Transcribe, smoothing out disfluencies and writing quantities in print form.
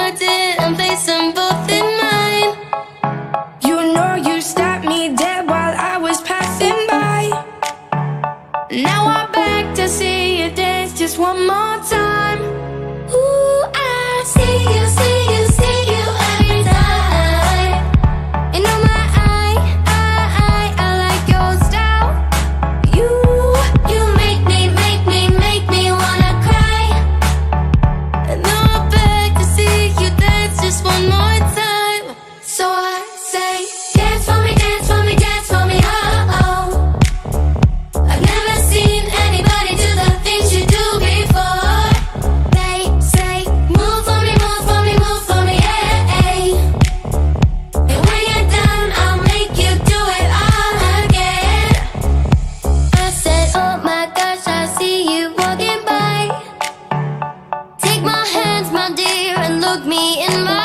I did and place them both in mine. You know you stopped me dead while I was passing by. Now I beg to see you dance just one more time. Ooh, I see you, see you, see you every time. And oh my, I like your style. You make me wanna cry. And now I beg to see you dance just one more time. So I say, dance for me, dance for me, dance for me, oh, oh. I've never seen anybody do the things you do before. They say, move for me, move for me, move for me, hey. And when you're done, I'll make you do it all again. I said, oh my gosh, I see you walking by. Take my hands, my dear, and look me in my